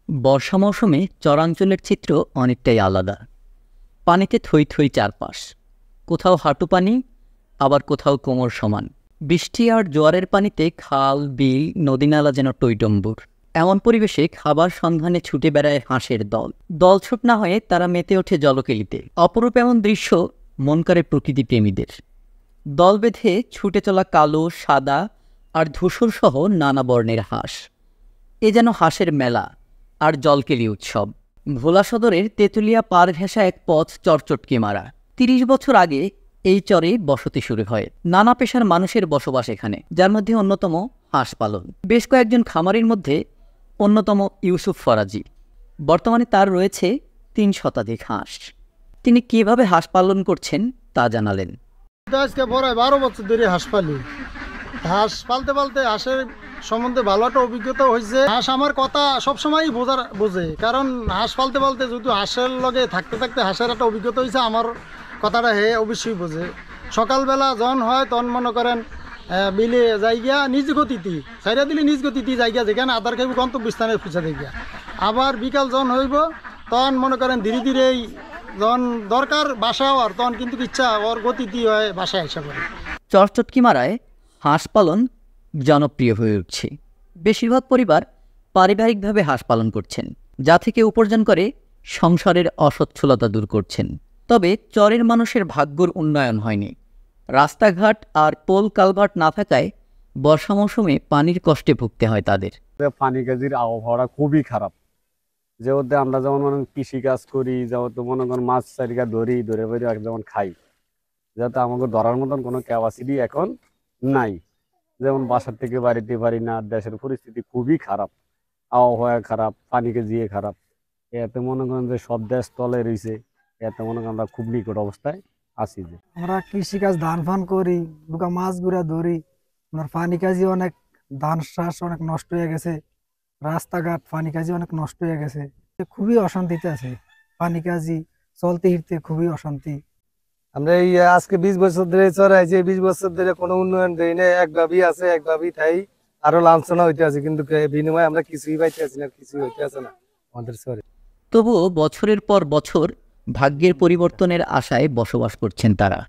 বর্ষা মৌসুমে চরাঞ্চলের চিত্র অনেকটাই আলাদা। পানিতে থই থই চারপাশ, কোথাও হাঁটু পানি, আবার কোথাও কোমর সমান। বৃষ্টি আর জোয়ারের পানিতে খাল, বিল, নদীনালা যেন টইটম্বুর। এমন পরিবেশে খাবার সন্ধানে ছুটে বেড়ায় হাঁসের দল। দলছুট না হয়ে তারা মেতে ওঠে জলকেলিতে। অপরূপ এমন দৃশ্য মন কাড়ে প্রকৃতিপ্রেমীদের। দল বেঁধে ছুটে চলা কালো, সাদা আর ধূসর সহ নানা বর্ণের হাঁস। এ যেন হাঁসের মেলা আর জলকেলি উৎসব। ভোলা সদরের তেঁতুলিয়া পার ঘেঁষা এক পথ চরচটকে মারা। ৩০ বছর আগে এই চরে বসতি শুরু হয়। নানা পেশার মানুষের বসবাস এখানে, যার মধ্যে অন্যতম হাঁস পালন। বেশ কয়েকজন খামারির মধ্যে অন্যতম ইউসুফ ফরাজি। বর্তমানে তার রয়েছে ৩ শতাধিক হাঁস। তিনি কিভাবে হাঁস পালন করছেন তা জানালেন। আজকে বড় 12 বছর ধরে হাঁস পালি। হাঁস পালতে পালতে হাঁসের সম্বন্ধে ভালো একটা অভিজ্ঞতা হয়েছে। হাঁস আমার কথা সবসময়ই বোঝে, কারণ হাঁস পালতে পালতে যদি হাঁসের লগে থাকতে থাকতে হাঁসের একটা অভিজ্ঞতা হয়েছে, আমার কথাটা হে অবশ্যই বোঝে। সকালবেলা যখন হয় তখন মনে করেন বিলে জায়গা নিজ গতিতে সাইরা দিলে নিজ গতিতে জায়গা যেখানে আধার খাইব গন্তব্যস্থানে পৌঁছা দেখিয়া। আবার বিকাল যখন হইব তখন মনে করেন ধীরে ধীরেই যখন দরকার বাসা হওয়ার তখন কিন্তু ইচ্ছা ওর গতিতে হয় বাসায় আসা করে। চরচটকি মারায় হাঁস পালন জনপ্রিয় হয়ে উঠছে। বেশিরভাগ পরিবার পারিবারিকভাবে হাঁস পালন করছেন, যা থেকে উপার্জন করে সংসারের অসচ্ছলতা দূর করছেন। তবে চরের মানুষের ভাগ্যর উন্নয়ন হয়নি। রাস্তাঘাট আর পোল কালভার্ট না থাকায় বর্ষা মৌসুমে পানির কষ্টে ভুগতে হয় তাদের। পানি কাজির আবহাওয়াটা খুবই খারাপ। যেহেতু আমরা যেমন মনে কৃষি কাজ করি, যেহেতু মনে করেন মাছ চারিকা ধরে যেমন খাই, যেহেতু আমাকে ধরার মতন কোনো ক্যাপাসিটি এখন নাই। যেমন বাসার থেকে বাড়িতে পারি না, দেশের পরিস্থিতি খুবই খারাপ, আবহাওয়া খারাপ, পানি কাজিয়ে খারাপ। এতে মনে করেন যে সব দেশ তলে রয়েছে, এতে মনে করেন আমরা খুব নিকট অবস্থায় আছি। যে আমরা কৃষিকাজ ধান ফান করি, দুকা মাছ গুড়া ধরি, আমার পানি কাজি অনেক ধান চাষ অনেক নষ্ট হয়ে গেছে, রাস্তাঘাট পানি কাজি অনেক নষ্ট হয়ে গেছে। খুবই অশান্তিতে আছে, পানি কাজি চলতে ফিরতে খুবই অশান্তি। আমরা এই আজকে 20 বছর ধরে চড়াই, যে 20 বছর ধরে কোনো উন্নয়ন দেই না, একভাবেই আছে, একভাবেই তাই আরো লাঞ্ছনা হইতে আছে, কিন্তু বিনিময়ে আমরা কিছুই পাইতে আছি না, কিছুই হইতে আছে না আমাদের চরে। তবুও বছরের পর বছর ভাগ্যের পরিবর্তনের আশায় বসবাস করছেন তারা।